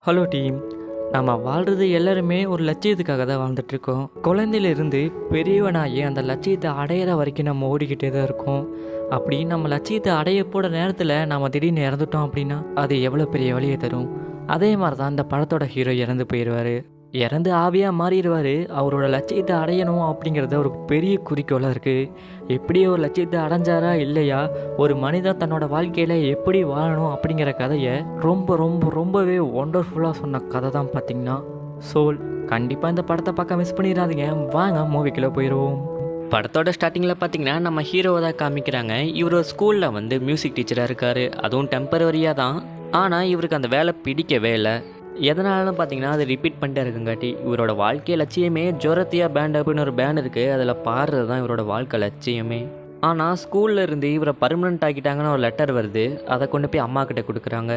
Hello team. நம்ம வாழ்கிறது எல்லாருமே ஒரு லட்சியத்துக்காக தான் வாழ்ந்துட்டுருக்கோம். குழந்தையிலிருந்து பெரியவனாகி அந்த லட்சியத்தை அடையிற வரைக்கும் நம்ம ஓடிக்கிட்டே தான் இருக்கோம். அப்படி நம்ம லட்சியத்தை அடைய போகிற நேரத்தில் நம்ம திடீர்னு இறந்துட்டோம் அப்படின்னா அது எவ்வளோ பெரிய வலியை தரும். அதே மாதிரி தான் இந்த படத்தோட ஹீரோ இறந்து போயிடுவார். இறந்து ஆவியாக மாறிடுவார். அவரோட லட்சியத்தை அடையணும் அப்படிங்கிறது ஒரு பெரிய குறிக்கோளாக இருக்குது. எப்படி ஒரு லட்சியத்தை அடைஞ்சாரா இல்லையா, ஒரு மனிதன் தன்னோட வாழ்க்கையில் எப்படி வாழணும் அப்படிங்கிற கதையை ரொம்ப ரொம்ப ரொம்பவே ஒண்டர்ஃபுல்லாக சொன்ன கதை தான் பார்த்திங்கன்னா சோல். கண்டிப்பாக இந்த படத்தை பார்க்க மிஸ் பண்ணிடாதீங்க. வாங்க மூவிக்குள்ளே போயிடுவோம். படத்தோட ஸ்டார்டிங்கில் பார்த்தீங்கன்னா நம்ம ஹீரோவை தான் காமிக்கிறாங்க. இவர் ஸ்கூலில் மியூசிக் டீச்சராக இருக்கார். அதுவும் டெம்பரவரியாக தான். ஆனால் இவருக்கு அந்த வேலை பிடிக்கவே இல்லை. எதனாலும் பார்த்தீங்கன்னா அது ரிப்பீட் பண்ணிட்டே இருக்குங்காட்டி இவரோட வாழ்க்கை லட்சியமே ஜோரத்தியா பேண்ட் அப்படின்னு ஒரு பேண்ட் இருக்குது. அதில் பாடுறது தான் இவரோட வாழ்க்கை லட்சியமே. ஆனால் ஸ்கூலில் இருந்து இவரை பர்மனெண்ட் ஆக்கிட்டாங்கன்னு ஒரு லெட்டர் வருது. அதை கொண்டு போய் அம்மா கிட்ட கொடுக்குறாங்க.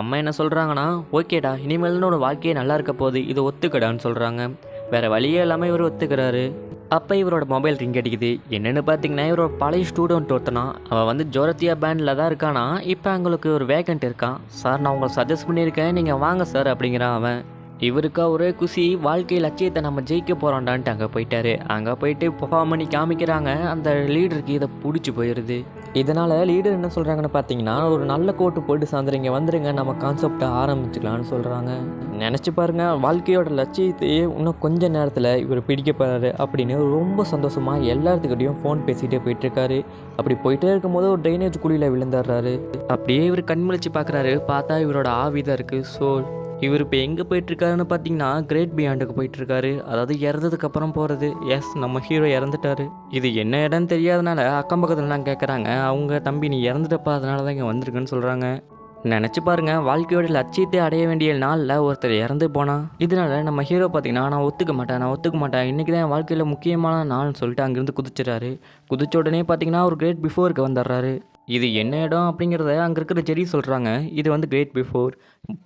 அம்மா என்ன சொல்கிறாங்கன்னா, ஓகேடா, இனிமேல்னு ஒரு வாழ்க்கையே நல்லா இருக்க போகுது, இது ஒத்துக்கடான்னு சொல்கிறாங்க. வேறு வழியே இல்லாமல் இவர் ஒத்துக்கிறாரு. அப்போ இவரோட மொபைல் ரிங் அடிக்குது. என்னென்னு பார்த்தீங்கன்னா இவரோட பழைய ஸ்டூடெண்ட் ஒருத்தனா, அவன் ஜோரத்தியா பேண்டில் தான் இருக்கானா. இப்போ அவங்களுக்கு ஒரு வேகண்ட் இருக்கான். சார், நான் உங்களுக்கு சஜஸ்ட் பண்ணியிருக்கேன், நீங்கள் வாங்க சார் அப்படிங்கிறான் அவன். இவருக்கா ஒரே குசி, வாழ்க்கை லட்சியத்தை நம்ம ஜெயிக்க போகிறோண்டான்ட்டு அங்கே போயிட்டாரு. அங்கே போயிட்டு பெர்ஃபார்ம் பண்ணி காமிக்கிறாங்க. அந்த லீடருக்கு இதை பிடிச்சி போயிடுது. இதனால் லீடர் என்ன சொல்கிறாங்கன்னு பார்த்தீங்கன்னா, ஒரு நல்ல கோட்டு போட்டு சாயந்தரம் இங்கே வந்துடுங்க, நம்ம கான்செப்டை ஆரம்பிச்சுக்கலான்னு சொல்கிறாங்க. நினச்சி பாருங்கள், வாழ்க்கையோட லட்சியத்தையே இன்னும் கொஞ்ச நேரத்தில் இவர் பிடிக்க போகிறாரு அப்படின்னு ரொம்ப சந்தோஷமாக எல்லாத்துக்கிட்டையும் ஃபோன் பேசிகிட்டே போயிட்டுருக்காரு. அப்படி போயிட்டே இருக்கும்போது ஒரு ட்ரைனேஜ் குழியில் விழுந்துடுறாரு. அப்படியே இவர் கண்முழிச்சு பார்க்குறாரு. பார்த்தா இவரோட ஆவி தான் இருக்குது, சோல். இவர் இப்போ எங்கே போயிட்டுருக்காருன்னு பார்த்தீங்கன்னா கிரேட் பியாண்டுக்கு போயிட்டுருக்காரு. அதாவது இறந்ததுக்கப்புறம் போகிறது. எஸ், நம்ம ஹீரோ இறந்துட்டார். இது என்ன இடம்னு தெரியாதனால அக்கம் பக்கத்துலலாம் கேட்குறாங்க. அவங்க தம்பி நீ இறந்துட்டப்பா, அதனால தான் இங்கே வந்திருக்குன்னு சொல்கிறாங்க. நினச்சி பாருங்கள், வாழ்க்கையோட லட்சியத்தை அடைய வேண்டிய நாளில் ஒருத்தர் இறந்து போனால். இதனால நம்ம ஹீரோ பார்த்தீங்கன்னா நான் ஒத்துக்க மாட்டேன், இன்றைக்கி தான் என் வாழ்க்கையில் முக்கியமான நாள்னு சொல்லிட்டு அங்கேருந்து குதிச்சிடறாரு. குதிச்ச உடனே பார்த்தீங்கன்னா ஒரு கிரேட் பிஃபோருக்கு வந்துடுறாரு. இது என்ன இடம் அப்படிங்கிறத அங்கே இருக்கிற ஜெரி சொல்கிறாங்க. இது கிரேட் பிஃபோர்.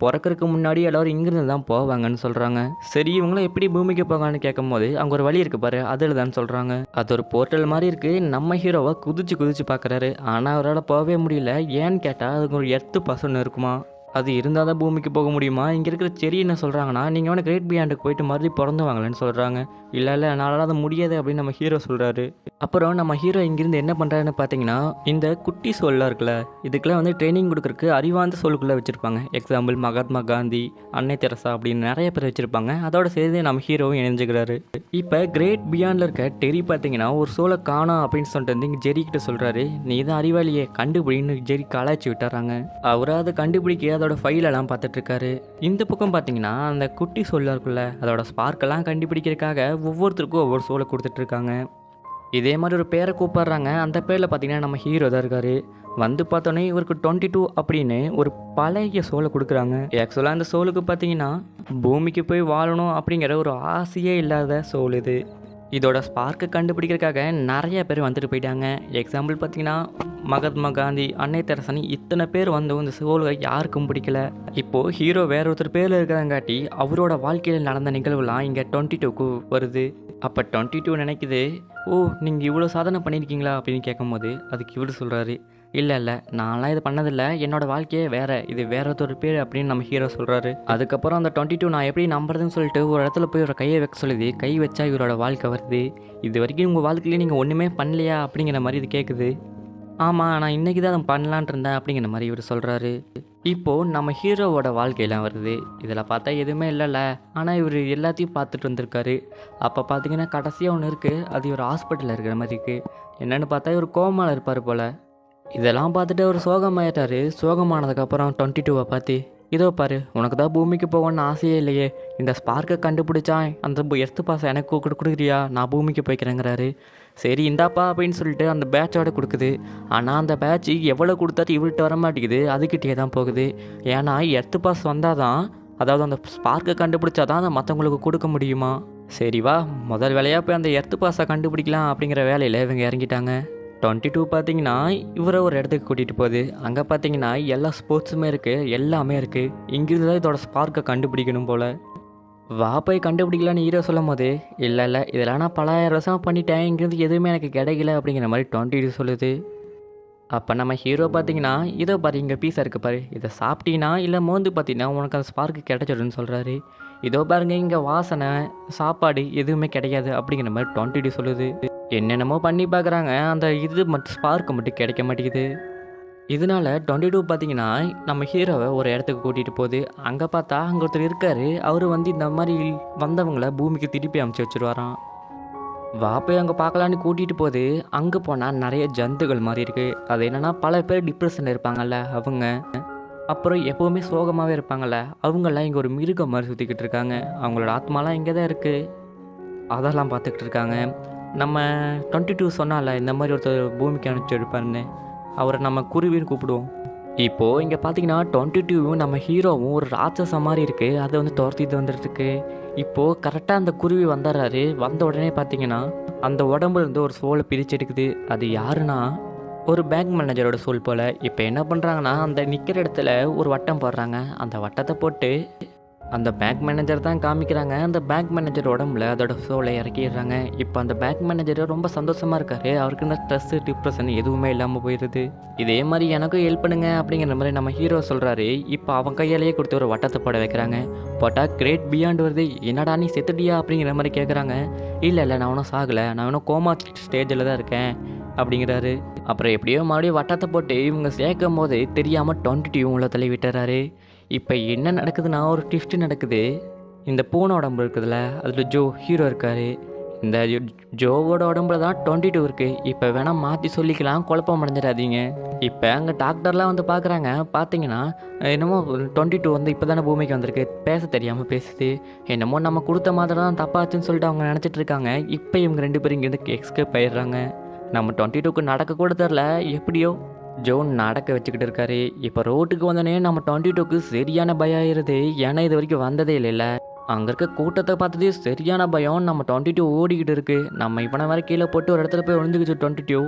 பிறக்கிறதுக்கு முன்னாடி எல்லோரும் இங்கிருந்து தான் போவாங்கன்னு சொல்கிறாங்க. சரி, இவங்களும் எப்படி பூமிக்கு போவாங்கன்னு கேட்கும் போது அங்கே ஒரு வழி இருக்குது பாரு, அதில் தான் சொல்கிறாங்க. அது ஒரு போர்ட்டல் மாதிரி இருக்குது. நம்ம ஹீரோவை குதிச்சு பார்க்குறாரு. ஆனால் அவரால் போகவே முடியல. ஏன்னு கேட்டால் அதுக்கு ஒரு எர்த்து பசன்னு இருக்குமா. அது இருந்தால் தான் பூமிக்கு போக முடியுமா. இங்கே இருக்கிற செரி என்ன சொல்கிறாங்கன்னா, நீங்கள் கிரேட் பியாண்டுக்கு போயிட்டு மறுபடியும் பிறந்து வாங்கலன்னு சொல்கிறாங்க. இல்லை என்னால் அது முடியாது அப்படின்னு நம்ம ஹீரோ சொல்கிறாரு. அப்புறம் நம்ம ஹீரோ இங்கேருந்து என்ன பண்ணுறாருன்னு பார்த்தீங்கன்னா, இந்த குட்டி சோல்லாம் இருக்குல்ல, இதுக்கெல்லாம் ட்ரைனிங் கொடுக்குறக்கு அறிவார்ந்த சோலுக்குள்ளே வச்சுருப்பாங்க. எக்ஸாம்பிள் மகாத்மா காந்தி, அன்னை தெரசா அப்படின்னு நிறைய பேர் வச்சுருப்பாங்க. அதோட சேர்ந்து நம்ம ஹீரோவும் இணைஞ்சுக்கிறாரு. இப்போ கிரேட் பியாண்டில் இருக்க டெரி பார்த்தீங்கன்னா ஒரு சோலை காணோம் அப்படின்னு சொல்லிட்டு இங்கே ஜெரி கிட்ட சொல்கிறாரு. நீ தான் அறிவாளியே, கண்டுபிடின்னு ஜெரி கலாய்ச்சி விட்டுறாங்க. அவரை அதை கண்டுபிடிக்க அதோட ஃபைலெல்லாம் பார்த்துட்ருக்காரு. இந்த பக்கம் பார்த்தீங்கன்னா அந்த குட்டி சோலாக இருக்குல்ல, அதோட ஸ்பார்க்கெல்லாம் கண்டுபிடிக்கிறதுக்காக ஒவ்வொருத்தருக்கும் ஒவ்வொரு சோலை கொடுத்துட்ருக்காங்க. இதே மாதிரி ஒரு பேரை கூப்பிட்றாங்க. அந்த பேரில் பார்த்தீங்கன்னா நம்ம ஹீரோ தான் இருக்கார். பார்த்தோன்னே இவருக்கு 22 அப்படின்னு ஒரு பழைய சோலை கொடுக்குறாங்க. ஆக்சுவலாக அந்த சோலுக்கு பார்த்தீங்கன்னா பூமிக்கு போய் வாழணும் அப்படிங்கிற ஒரு ஆசையே இல்லாத சோல் இது. இதோட ஸ்பார்க்கை கண்டுபிடிக்கிறதுக்காக நிறைய பேர் வந்துட்டு போயிட்டாங்க. எக்ஸாம்பிள் பார்த்தீங்கன்னா மகாத்மா காந்தி, அன்னை தெரசானி, இத்தனை பேர் இந்த சோலை யாருக்கும் பிடிக்கல. இப்போது ஹீரோ வேற ஒருத்தர் பேரில் இருக்கிறங்காட்டி அவரோட வாழ்க்கையில் நடந்த நிகழ்வுலாம் இங்கே 22க்கு வருது. அப்போ 22 நினைக்குது, ஓ நீங்கள் இவ்வளோ சாதனை பண்ணியிருக்கீங்களா அப்படின்னு கேட்கும்போது அதுக்கு இவர் சொல்கிறாரு, இல்லை நான்லாம் இது பண்ணதில்லை, என்னோடய வாழ்க்கையே வேறு, இது வேற ஒருத்தர் பேர் அப்படின்னு நம்ம ஹீரோ சொல்கிறாரு. அதுக்கப்புறம் அந்த 22 நான் எப்படி நம்புறதுன்னு சொல்லிட்டு ஒரு இடத்துல போய் ஒரு கையை வைக்க சொல்லுது. கை வச்சா இவரோட வாழ்க்கை வருது. இது வரைக்கும் உங்கள் வாழ்க்கையிலே நீங்கள் ஒன்றுமே பண்ணலையா அப்படிங்கிற மாதிரி இது கேட்குது. ஆமாம், நான் இன்றைக்கி தான் அதை பண்ணலான் இருந்தேன் அப்படிங்கிற மாதிரி இவர் சொல்கிறாரு. இப்போது நம்ம ஹீரோவோட வாழ்க்கையெல்லாம் வருது. இதில் பார்த்தா எதுவுமே இல்லைல்ல, ஆனால் இவர் எல்லாத்தையும் பார்த்துட்டு வந்திருக்காரு. அப்போ பார்த்தீங்கன்னா கடைசியாக ஒன்று இருக்குது. அது இவர் ஹாஸ்பிட்டலில் இருக்கிற மாதிரி இருக்குது. என்னென்னு பார்த்தா இவர் கோமாவில் இருப்பார் போல். இதெல்லாம் பார்த்துட்டு அவர் சோகமாயிட்டார். சோகமானதுக்கப்புறம் 22வை பார்த்து, இதோ பாரு, உனக்கு தான் பூமிக்கு போகணுன்னு ஆசையே இல்லையே, இந்த ஸ்பார்க்கை கண்டுபிடிச்சான் அந்த எர்த்து பாசம் எனக்கு கொடுக்குறியா, நான் பூமிக்கு போய்க்கிறேங்கிறாரு. சரி இந்தாப்பா அப்படின்னு சொல்லிட்டு அந்த பேட்சோட கொடுக்குது. ஆனால் அந்த பேட்ச் எவ்வளோ கொடுத்தாலும் இவர்கிட்ட வர மாட்டேங்குது, அதுக்கிட்டே தான் போகுது. ஏன்னா எர்த்து பாஸ் வந்தால் தான், அதாவது அந்த ஸ்பார்க்கை கண்டுபிடிச்சா தான் அதை மற்றவங்களுக்கு கொடுக்க முடியுமா. சரி வா, முதல் வேலையாக போய் அந்த எர்த்து பாஸை கண்டுபிடிக்கலாம் அப்படிங்கிற வேலையில் இவங்க இறங்கிட்டாங்க. 22 பார்த்தீங்கன்னா இவரை ஒரு இடத்துக்கு கூட்டிகிட்டு போகுது. அங்கே பார்த்தீங்கன்னா எல்லா ஸ்போர்ட்ஸுமே இருக்குது, எல்லாமே இருக்குது. இங்கிருந்து தான் இதோட ஸ்பார்க்கை கண்டுபிடிக்கணும் போல். வா போய் கண்டுபிடிக்கலான்னு ஹீரோ சொல்லும் போது, இல்லை இதெல்லாம் நான் பல 1000 வருஷம் பண்ணிட்டேன், இங்கேருந்து எதுவுமே எனக்கு கிடைக்கல அப்படிங்கிற மாதிரி 22 சொல்லுது. அப்போ நம்ம ஹீரோ பார்த்தீங்கன்னா, இதோ பாரு இங்கே பீஸா இருக்குது பாரு. இதை சாப்பிட்டீன்னா இல்லை மோந்து பார்த்தீங்கன்னா உனக்கு அந்த ஸ்பார்க்கு கிடைச்சிடும்னு சொல்கிறாரு. இதோ பாருங்க இங்கே வாசனை, சாப்பாடு எதுவுமே கிடைக்காது அப்படிங்கிற மாதிரி 22 சொல்லுது. என்னென்னமோ பண்ணி பார்க்குறாங்க, அந்த இது மட்டும் ஸ்பார்க்கு மட்டும் கிடைக்க மாட்டேங்குது. இதனால 22 பார்த்தீங்கன்னா நம்ம ஹீரோவை ஒரு இடத்துக்கு கூட்டிகிட்டு போகுது. அங்கே பார்த்தா அங்கே ஒருத்தர் இருக்கார். அவர் வந்து இந்த மாதிரி வந்தவங்கள பூமிக்கு திருப்பி அமுச்சு வச்சுருவாராம். வா போய் அங்கே பார்க்கலான்னு கூட்டிகிட்டு போகுது. அங்கே போனால் நிறைய ஜந்துகள் மாதிரி இருக்குது. அது என்னென்னா பல பேர் டிப்ரெஷனில் இருப்பாங்கல்ல அவங்க, அப்புறம் எப்போவுமே சோகமாகவே இருப்பாங்கள்ல அவங்கெல்லாம் இங்கே ஒரு மிருகம் மாதிரி சுற்றிக்கிட்டு இருக்காங்க. அவங்களோட ஆத்மாலாம் இங்கே தான் இருக்குது. அதெல்லாம் பார்த்துக்கிட்டு இருக்காங்க. நம்ம 22 சொன்னால இந்த மாதிரி ஒருத்தர் பூமிக்கு அனுப்பிச்சு எடுப்பாருன்னு, அவரை நம்ம குருவின்னு கூப்பிடுவோம். இப்போது இங்கே பார்த்தீங்கன்னா 22வும் நம்ம ஹீரோவும் ஒரு ராட்சசம் மாதிரி இருக்குது. அதை வந்து துரத்திட்டு வந்துட்டுருக்கு. இப்போது கரெக்டாக அந்த குருவி வந்துடுறாரு. வந்த உடனே பார்த்தீங்கன்னா அந்த உடம்புலேருந்து ஒரு சோலை பிரித்து எடுக்குது. அது யாருன்னா ஒரு பேங்க் மேனேஜரோட சோல் போல். இப்போ என்ன பண்ணுறாங்கன்னா அந்த நிற்கிற இடத்துல ஒரு வட்டம் போடுறாங்க. அந்த வட்டத்தை போட்டு அந்த பேங்க் மேனேஜர் தான் காமிக்கிறாங்க. அந்த பேங்க் மேனேஜர் உடம்புல அதோட சோலை இறக்கிடுறாங்க. இப்போ அந்த பேங்க் மேனேஜர் ரொம்ப சந்தோஷமாக இருக்காரு. அவருக்கு இந்த ஸ்ட்ரெஸ்ஸு டிப்ரெஷன் எதுவுமே இல்லாமல் போயிடுது. இதே மாதிரி எனக்கும் ஹெல்ப் பண்ணுங்க அப்படிங்கிற மாதிரி நம்ம ஹீரோ சொல்கிறாரு. இப்போ அவன் கையாலேயே கொடுத்து ஒரு வட்டத்தை போட வைக்கிறாங்க. போட்டால் கிரேட் பியாண்ட் வருது. என்னடா நீ செத்துட்டியா அப்படிங்கிற மாதிரி கேட்குறாங்க. இல்லை நான் ஒன்றும் சாகலை, நான் இன்னும் கோமா ஸ்டேஜில் தான் இருக்கேன் அப்படிங்கிறாரு. அப்புறம் எப்படியோ மறுபடியும் வட்டத்தை போட்டு இவங்க சேர்க்கும் போது தெரியாமல் 22 உள்ள தள்ளி விட்டுறாரு. இப்போ என்ன நடக்குதுன்னா ஒரு ட்விஸ்ட்டு நடக்குது. இந்த பூனை உடம்பு இருக்குதுல்ல, அதில் ஜோ ஹீரோ இருக்கார். இந்த ஜோவோட உடம்புல தான் 22 இருக்குது. இப்போ வேணால் மாற்றி சொல்லிக்கலாம், குழப்பம் அடைஞ்சிடாதீங்க. இப்போ அங்கே டாக்டர்லாம் வந்து பார்க்குறாங்க. பார்த்தீங்கன்னா என்னமோ 22 வந்து இப்போ தானே பூமிக்கு வந்திருக்கு, பேச தெரியாமல் பேசுது. என்னமோ நம்ம கொடுத்த மாதிரி தான் தப்பாச்சுன்னு சொல்லிட்டு அவங்க நினச்சிட்டு இருக்காங்க. இப்போ இவங்க 2 பேரும் இங்கேருந்து எஸ்கேப் ஆயிடுறாங்க. நம்ம 22க்கு நடக்க கூட தெரில, எப்படியோ ஜோன் நடக்க வச்சுக்கிட்டு இருக்காரு. இப்போ ரோட்டுக்கு வந்தோடனே நம்ம 22க்கு சரியான பயம் ஆயிடுது. ஏன்னா இது வரைக்கும் வந்ததே இல்லைல்ல. அங்கே இருக்க கூட்டத்தை பார்த்ததே சரியான பயம். நம்ம 22 ஓடிக்கிட்டு இருக்கு. நம்ம இவனை வர கீழே போட்டு ஒரு இடத்துல போய் ஒழிஞ்சுக்கிச்சு 22.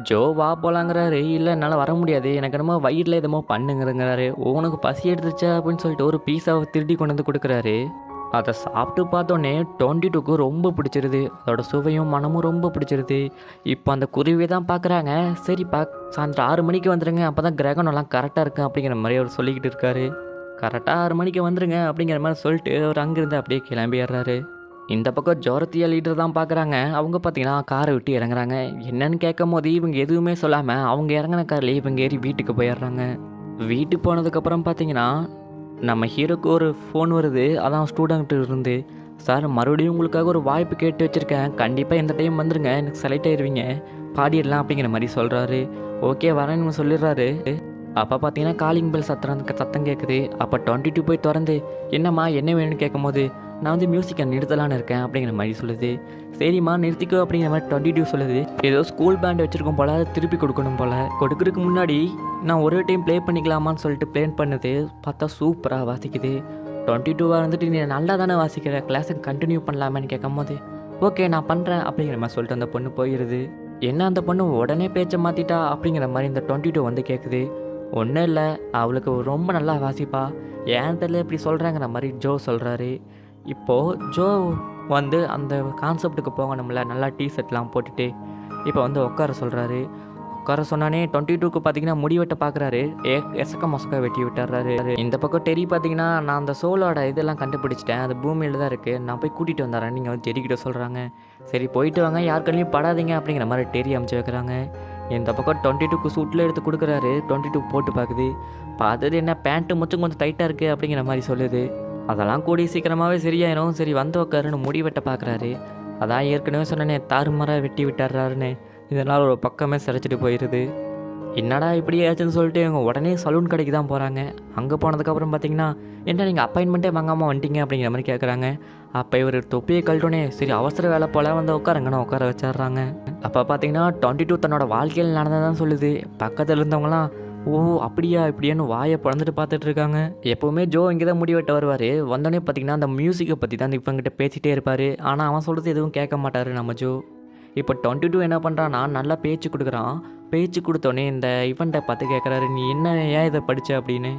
ஜோ வா போலாங்கிறாரு. இல்லை என்னால் வர முடியாது, எனக்கு என்னமோ வயிறில் எதுமோ பண்ணுங்கிறங்கிறாரு. உனக்கு பசி எடுத்துச்சா அப்படின்னு சொல்லிட்டு ஒரு பீஸாவை திருடி கொண்டு வந்து கொடுக்குறாரு. அதை சாப்பிட்டு பார்த்தோன்னே 22க்கு ரொம்ப பிடிச்சிருது. அதோட சுவையும் மனமும் ரொம்ப பிடிச்சிருது. இப்போ அந்த குருவியை தான் பார்க்குறாங்க. சரிப்பா சாயந்தரம் 6 மணிக்கு வந்துடுங்க, அப்போ தான் கிரகணம்லாம் கரெக்டாக இருக்குது அப்படிங்கிற மாதிரி அவர் சொல்லிக்கிட்டு இருக்காரு. கரெக்டாக 6 மணிக்கு வந்துடுங்க அப்படிங்கிற மாதிரி சொல்லிட்டு அவர் அங்கேருந்து அப்படியே கிளம்பிடுறாரு. இந்த பக்கம் ஜோரத்தியா லீடர் தான் பார்க்குறாங்க. அவங்க பார்த்தீங்கன்னா காரை விட்டு இறங்குறாங்க. என்னன்னு கேட்கும் போது இவங்க எதுவுமே சொல்லாமல் அவங்க இறங்கின கார்லேயே இவங்க ஏறி வீட்டுக்கு போயிடுறாங்க. வீட்டுக்கு போனதுக்கப்புறம் பார்த்தீங்கன்னா நம்ம ஹீரோக்கு ஒரு ஃபோன் வருது. அதான் ஸ்டூடெண்ட்டு இருந்து, சார் மறுபடியும் உங்களுக்காக ஒரு வாய்ப்பு கேட்டு வச்சுருக்கேன், கண்டிப்பாக இந்த டைம் வந்துடுங்க, எனக்கு செலக்ட் ஆயிடுவீங்க, பாடிடலாம் அப்படிங்கிற மாதிரி சொல்கிறாரு. ஓகே வரேன்னு சொல்லிடுறாரு. அப்போ பார்த்தீங்கன்னா காலிங் பெல் சத்தம் கேட்குது. அப்போ 22 போய் திறந்து என்னம்மா என்ன வேணும்னு கேட்கும் போது நான் வந்து மியூசிக்கை நிறுத்தலான்னு இருக்கேன் அப்படிங்கிற மாதிரி சொல்லுது. சரிம்மா நிறுத்திக்கோ அப்படிங்கிற மாதிரி 22 சொல்லுது. ஏதோ ஸ்கூல் பேண்ட் வச்சுருக்கோம் போல், அதை திருப்பி கொடுக்கணும் போல். கொடுக்குறதுக்கு முன்னாடி நான் ஒரே டைம் ப்ளே பண்ணிக்கலாமான்னு சொல்லிட்டு ப்ளேன் பண்ணுது. பார்த்தா சூப்பராக வாசிக்குது. 22 வந்துட்டு நீ நல்லா தானே வாசிக்கிற, கிளாஸுக்கு கண்டினியூ பண்ணலாமேன்னு கேட்கும் போது ஓகே நான் பண்ணுறேன் அப்படிங்கிற மாதிரி சொல்லிட்டு அந்த பொண்ணு போயிடுது. என்ன அந்த பொண்ணு உடனே பேச்சை மாற்றிட்டா அப்படிங்கிற மாதிரி இந்த 22 வந்து கேட்குது. ஒன்றும் இல்லை, அவளுக்கு ரொம்ப நல்லா வாசிப்பா, ஏன் தெரியல இப்படி சொல்கிறாங்கிற மாதிரி ஜோ சொல்கிறாரு. இப்போது ஜோ வந்து அந்த கான்செப்டுக்கு போகணும்ல, நல்லா டிஷர்ட்லாம் போட்டுட்டு இப்போ வந்து உட்கார சொல்கிறாரு. உட்கார சொன்னானே 22க்கு பார்த்தீங்கன்னா முடி வெட்ட பார்க்குறாரு. எசக்க மொசக்க வெட்டி விட்டுறாரு. இந்த பக்கம் டெரி பார்த்தீங்கன்னா நான் அந்த சோலோட இதெல்லாம் கண்டுபிடிச்சிட்டேன், அது பூமியில் தான் இருக்குது, நான் போய் கூட்டிகிட்டு வந்துடுறேன் நீங்கள் வந்து டெரிக்கிட்ட சொல்கிறாங்க. சரி போயிட்டு வாங்க, யாருக்கள்லையும் படாதீங்க அப்படிங்கிற மாதிரி டெரி அமுச்சு வைக்கிறாங்க. இந்த பக்கம் 22க்கு சூட்டில் எடுத்து கொடுக்குறாரு. 22 போட்டு பார்க்குது. பார்த்தது என்ன பேண்ட்டு முச்சும் கொஞ்சம் டைட்டாக இருக்குது அப்படிங்கிற மாதிரி சொல்லுது. அதெல்லாம் கூடி சீக்கிரமாகவே சரியாயிரும், சரி வந்து உட்காருன்னு முடி வெட்ட பார்க்குறாரு. அதான் ஏற்கனவே சொன்னேனே தாறுமாறாக வெட்டி விட்டுறாருன்னு, இதனால் ஒரு பக்கமே சிரைச்சிட்டு போயிடுது. என்னடா இப்படி ஆச்சுன்னு சொல்லிட்டு இவங்க உடனே சலூன் கடைக்கு தான் போகிறாங்க. அங்கே போனதுக்கப்புறம் பார்த்தீங்கன்னா என்ன நீங்கள் அப்பாயின்மெண்ட்டே வாங்காமல் வந்துட்டீங்க அப்படிங்கிற மாதிரி கேட்குறாங்க. அப்போ இவர் தொப்பியை கழட்டோன்னே சரி அவசர வேலை போல் வந்து உட்காருங்கன்னு உட்கார வச்சிட்றாங்க. அப்போ பார்த்தீங்கன்னா 22 தன்னோட வாழ்க்கையில் நடந்ததான் சொல்லுது. பக்கத்தில் இருந்தவங்களாம் ஓ அப்படியா இப்படியான்னு வாயை பிறந்துட்டு பார்த்துட்டு இருக்காங்க. எப்போவுமே ஜோ இங்கே தான் முடிவெட்ட வருவார். வந்தோடனே பார்த்தீங்கன்னா அந்த மியூசிக்கை பற்றி தான் இவங்கிட்ட பேசிகிட்டே இருப்பார். ஆனால் அவன் சொல்கிறது எதுவும் கேட்க மாட்டார் நம்ம ஜோ. இப்போ 22 என்ன பண்ணுறான்னா நல்லா பேச்சு கொடுக்குறான். பேச்சு கொடுத்தோடனே இந்த இவன்ட்டை பார்த்து கேட்குறாரு, நீ என்ன ஏன் இதை படித்த அப்படின்னு.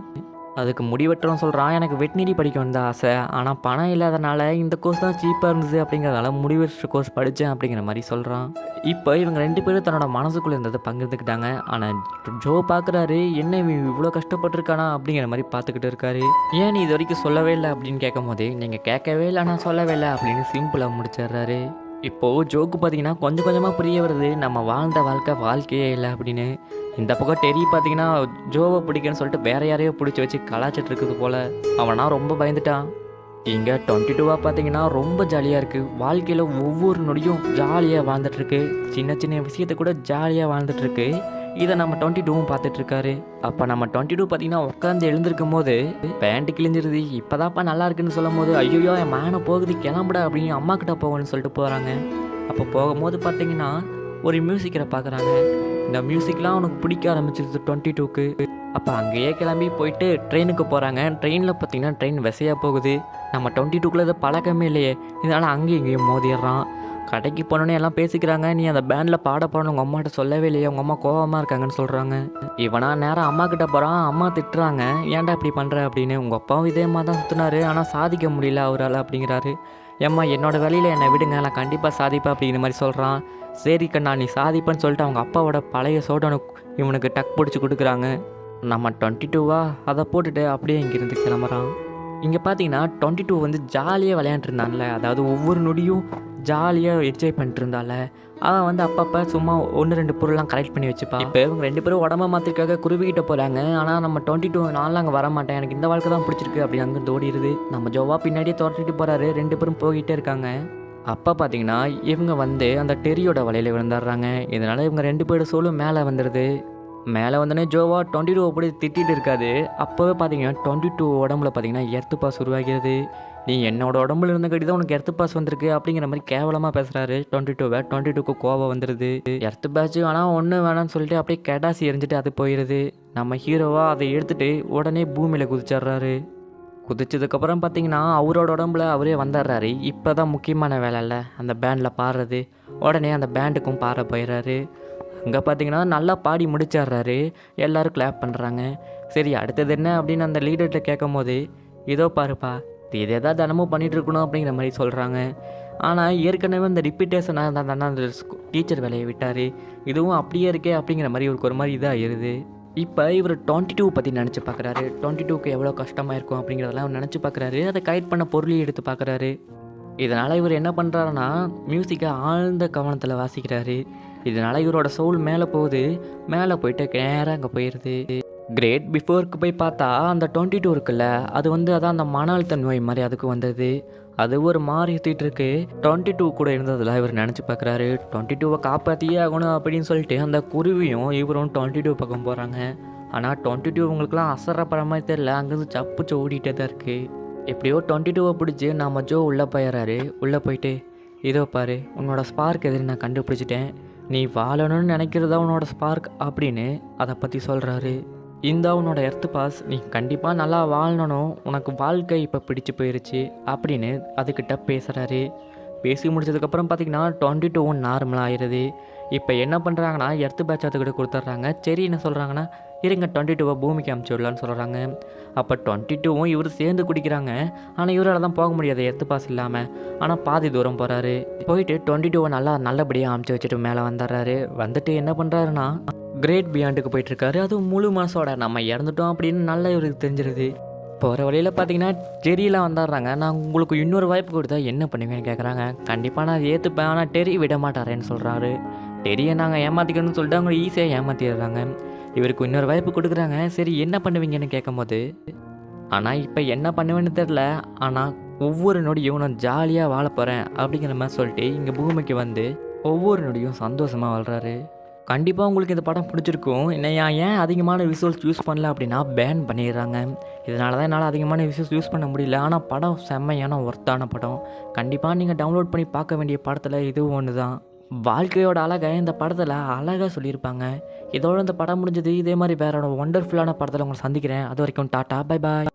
அதுக்கு முடிவெட்டுறோம் சொல்கிறான், எனக்கு வெட்டினரி படிக்கணும்னு தான் ஆசை, ஆனால் பணம் இல்லாதனால இந்த கோர்ஸ் தான் சீப்பாக இருந்தது அப்படிங்கிறதால முடிவெற்ற கோர்ஸ் படித்தேன் அப்படிங்கிற மாதிரி சொல்கிறான். இப்போ இவங்க 2 பேரும் தன்னோட மனசுக்குள்ளே இருந்ததை பகிர்ந்துக்கிட்டாங்க. ஆனால் ஜோ பார்க்குறாரு, என்ன இவன் இவ்வளோ கஷ்டப்பட்டுருக்கானா அப்படிங்கிற மாதிரி பார்த்துக்கிட்டு இருக்காரு. ஏன் நீ இது வரைக்கும் சொல்லவே இல்லை அப்படின்னு கேட்கும் போது, நீங்கள் கேட்கவே இல்லை நான் சொல்லவே இல்லை அப்படின்னு சிம்பிளாக முடிச்சிடுறாரு. இப்போது ஜோக்கு பார்த்தீங்கன்னா கொஞ்சம் கொஞ்சமாக புரிய வருது, நம்ம வாழ்ந்த வாழ்க்கையே இல்லை அப்படின்னு. இந்த பக்கம் டெரி பார்த்தீங்கன்னா ஜோவை பிடிக்குன்னு சொல்லிட்டு வேற யாரையோ பிடிச்சி வச்சு கலாச்சிட்டு இருக்குது போல். அவனா ரொம்ப பயந்துட்டான். இங்கே 22 பார்த்தீங்கன்னா ரொம்ப ஜாலியாக இருக்குது. வாழ்க்கையில் ஒவ்வொரு நொடியும் ஜாலியாக வாழ்ந்துட்டுருக்கு. சின்ன சின்ன விஷயத்தை கூட ஜாலியாக வாழ்ந்துட்டுருக்கு. இதை நம்ம 22வும் பார்த்துட்ருக்காரு. அப்போ நம்ம 22 பார்த்தீங்கன்னா உட்காந்து எழுந்திருக்கும் போது பேண்ட் கிழிஞ்சிருது. இப்போதான்ப்பா நல்லா இருக்குன்னு சொல்லும் போது, ஐயோ என் மேனை போகுது கிளம்புடா அப்படின்னு அம்மா கிட்ட போகணும்னு சொல்லிட்டு போகிறாங்க. அப்போ போகும்போது பார்த்தீங்கன்னா ஒரு மியூசிக்கரை பார்க்குறாங்க. இந்த மியூசிக்லாம் அவனுக்கு பிடிக்க ஆரம்பிச்சிருது 22க்கு. அப்போ அங்கேயே கிளம்பி போயிட்டு ட்ரெயினுக்கு போகிறாங்க. ட்ரெயினில் பார்த்தீங்கன்னா ட்ரெயின் விசையாக போகுது. நம்ம 22க்குள்ளே இது பழக்கமே இல்லையே, இதனால் அங்கேயும் இங்கேயும் மோதிடுறான். கடைக்கு போனோன்னே எல்லாம் பேசிக்கிறாங்க, நீ அந்த பேண்டில் பாட போகணும் உங்கள் அம்மாட்ட சொல்லவே இல்லையே, உங்கள் அம்மா கோவமாக இருக்காங்கன்னு சொல்கிறாங்க. இவனா நேராக அம்மா கிட்ட போகிறான். அம்மா திட்டுறாங்க, ஏன்டா இப்படி பண்ணுற அப்படின்னு. உங்கள் அப்பாவும் இதே மாதிரி தான் சுற்றினாரு, ஆனால் சாதிக்க முடியல அவரால் அப்படிங்கிறாரு. ஏம்மா என்னோடய வேலையில் என்னை விடுங்க, நான் கண்டிப்பாக சாதிப்பேன் அப்படிங்கிற மாதிரி சொல்கிறான். சரி கண்ணா நீ சாதிப்பேன்னு சொல்லிட்டு அவங்க அப்பாவோட பழைய சோடனு இவனுக்கு டக் பிடிச்சி கொடுக்குறாங்க. நம்ம 22வா அதை போட்டுட்டு அப்படியே இங்கேருந்து கிளம்புறான். இங்கே பார்த்தீங்கன்னா 22 வந்து ஜாலியாக விளையாண்டுருந்தான்ல, அதாவது ஒவ்வொரு நொடியும் ஜாலியாக என்ஜாய் பண்ணிட்டு இருந்தால, அவன் வந்து அப்பப்போ சும்மா 1-2 பொருள்லாம் கலெக்ட் பண்ணி வச்சுப்பான். இப்போ இவங்க 2 பேரும் உடம்ப மாற்றிருக்காக குருவிக்கிட்ட போகிறாங்க. ஆனால் நம்ம 22 நாளில் அங்கே வர மாட்டேன், எனக்கு இந்த வாழ்க்கை தான் பிடிச்சிருக்கு அப்படி அங்கே ஓடிடுது. நம்ம ஜோவா பின்னாடியே துரட்டிட்டு போகிறாரு. 2 பேரும் போய்கிட்டே இருக்காங்க. அப்போ பார்த்தீங்கன்னா இவங்க வந்து அந்த டெரியோட வலையில் விழுந்துடுறாங்க. இதனால் இவங்க 2 பேரோட சோலும் மேலே வந்துடுது. மேலே வந்தோடனே ஜோவா 22 அப்படி திட்டிகிட்டு இருக்காது. அப்போவே பார்த்தீங்கன்னா 22 உடம்புல பார்த்தீங்கன்னா எர்த்து பாஸ் உருவாகிறது. நீ என்னோட உடம்புல இருந்த கட்டி தான் உனக்கு எர்த்து பாஸ் வந்திருக்கு அப்படிங்கிற மாதிரி கேவலமாக பேசுகிறாரு 22வை. 22க்கு கோவம் வந்துடுது. எர்த்து பாஸ் ஆனால் ஒன்று வேணாம்னு சொல்லிட்டு அப்படியே கெடாசி எரிஞ்சிட்டு அது போயிடுது. நம்ம ஹீரோவாக அதை எடுத்துகிட்டு உடனே பூமியில் குதிச்சிட்றாரு. குதிச்சதுக்கப்புறம் பார்த்தீங்கன்னா அவரோட உடம்புல அவரே வந்துடுறாரு. இப்போ தான் முக்கியமான வேலை இல்லை அந்த பேண்டில் பாடுறது. உடனே அந்த பேண்டுக்கும் பாட போயிடுறாரு. அங்கே பார்த்தீங்கன்னா நல்லா பாடி முடிச்சிட்றாரு. எல்லோரும் கிளாப் பண்ணுறாங்க. சரி அடுத்தது என்ன அப்படின்னு அந்த லீடர்கிட்ட கேட்கும் போது, இதோ பாருப்பா இதே தான் தினமும் பண்ணிகிட்டு இருக்கணும் அப்படிங்கிற மாதிரி சொல்கிறாங்க. ஆனால் ஏற்கனவே இந்த ரிப்பீட்டேஷனாக இருந்தால் தானே அந்த டீச்சர் வேலையை விட்டார். இதுவும் அப்படியே இருக்கே அப்படிங்கிற மாதிரி இவருக்கு ஒரு மாதிரி இதாகிடுது. இப்போ இவர் 22 பற்றி நினச்சி பார்க்குறாரு. 22க்கு எவ்வளோ கஷ்டமாக இருக்கும் அப்படிங்கிறதெல்லாம் அவர் நினச்சி பார்க்குறாரு. அதை கலெக்ட் பண்ண பொருளையும் எடுத்து பார்க்குறாரு. இதனால் இவர் என்ன பண்ணுறாருன்னா மியூசிக்கை ஆழ்ந்த கவனத்தில் வாசிக்கிறாரு. இதனால் இவரோட சோல் மேலே போகுது. மேலே போயிட்டு நேராக அங்கே போயிடுது. கிரேட் பிஃபோருக்கு போய் பார்த்தா அந்த 22 இருக்குல்ல, அது வந்து அதான் அந்த மன அழுத்த நோய் மாதிரி அதுக்கு வந்தது. அது ஒரு மாதிரி சுற்றிட்டு இருக்கு. 22 கூட இருந்ததில் இவர் நினச்சி பார்க்குறாரு. 22வை காப்பாற்றியே ஆகணும் அப்படின்னு சொல்லிட்டு அந்த குருவியும் இவரும் 22 பக்கம் போகிறாங்க. ஆனால் 22 உங்களுக்குலாம் அசரப்படுற மாதிரி தெரியல, அங்கேருந்து சப்புச்சு ஓடிட்டே தான் இருக்குது. எப்படியோ 22வை பிடிச்சி நம்ம ஜோ உள்ளே போயிடுறாரு. உள்ளே போயிட்டு, இதோ பாரு உன்னோட ஸ்பார்க் எதுன்னு நான் கண்டுபிடிச்சிட்டேன், நீ வாழணும்னு நினைக்கிறதா உன்னோட ஸ்பார்க் அப்படின்னு அதை பற்றி சொல்கிறாரு. இந்த உன்னோட எர்த்து பாஸ், நீ கண்டிப்பாக நல்லா வாழணும், உனக்கு வாழ்க்கை இப்போ பிடிச்சி போயிடுச்சு அப்படின்னு அதுக்கிட்ட பேசுகிறாரு. பேசி முடிச்சதுக்கப்புறம் பார்த்திங்கன்னா 22வும் நார்மலாக ஆயிடுது. இப்போ என்ன பண்ணுறாங்கன்னா எர்த்து பேட்ச் அதுக்கிட்ட கொடுத்துட்றாங்க. சரி என்ன சொல்கிறாங்கன்னா, இருங்க 22வை பூமிக்கு அமுச்சு விடலான்னு சொல்கிறாங்க. அப்போ 22வும் இவர் சேர்ந்து குடிக்கிறாங்க. ஆனால் இவரால் தான் போக முடியாது எர்த்து பாஸ் இல்லாமல். ஆனால் பாதி தூரம் போகிறாரு. போயிட்டு 22வை நல்லபடியாக அமுச்சு வச்சுட்டு மேலே வந்துடுறாரு. வந்துட்டு என்ன பண்ணுறாருன்னா கிரேட் பியாண்டுக்கு போயிட்டுருக்காரு. அதுவும் முழு மனசோட நம்ம இறந்துட்டோம் அப்படின்னு நல்லா இவருக்கு தெரிஞ்சிருது. போகிற வழியில் பார்த்தீங்கன்னா டெரியெலாம் வந்துடுறாங்க. நான் உங்களுக்கு இன்னொரு வாய்ப்பு கொடுத்தா என்ன பண்ணுவேன்னு கேட்குறாங்க. கண்டிப்பாக நான் ஏற்றுப்பேன், ஆனால் டெரி விட மாட்டாரேன்னு சொல்கிறாரு. டெரியை நாங்கள் ஏமாற்றிக்கணும்னு சொல்லிட்டு அவங்க ஈஸியாக ஏமாற்றிடுறாங்க. இவருக்கு இன்னொரு வாய்ப்பு கொடுக்குறாங்க. சரி என்ன பண்ணுவீங்கன்னு கேட்கும்போது, ஆனால் இப்போ என்ன பண்ணுவேன்னு தெரில, ஆனால் ஒவ்வொரு நொடியும் நான் ஜாலியாக வாழ போகிறேன் அப்படிங்கிற மாதிரி சொல்லிட்டு இங்கே பூமிக்கு வந்து ஒவ்வொரு நொடியும் சந்தோஷமாக வாழ்கிறாரு. கண்டிப்பாக உங்களுக்கு இந்த படம் பிடிச்சிருக்கும். ஏன் அதிகமான விஷுவல்ஸ் யூஸ் பண்ணல அப்படின்னா பேன் பண்ணிடுறாங்க. இதனால தான் என்னால் அதிகமான விஷுவல்ஸ் யூஸ் பண்ண முடியல. ஆனால் படம் செம்மையான ஒர்த்தான படம். கண்டிப்பாக நீங்கள் டவுன்லோட் பண்ணி பார்க்க வேண்டிய படத்தில் இதுவும் ஒன்று தான். வாழ்க்கையோட அழகை இந்த படத்தில் அழகாக சொல்லியிருப்பாங்க. இதோட இந்த படம் முடிஞ்சது. இதே மாதிரி வேற ஒண்டர்ஃபுல்லான படத்தில் உங்களை சந்திக்கிறேன். அது வரைக்கும் டாட்டா பை பாய்.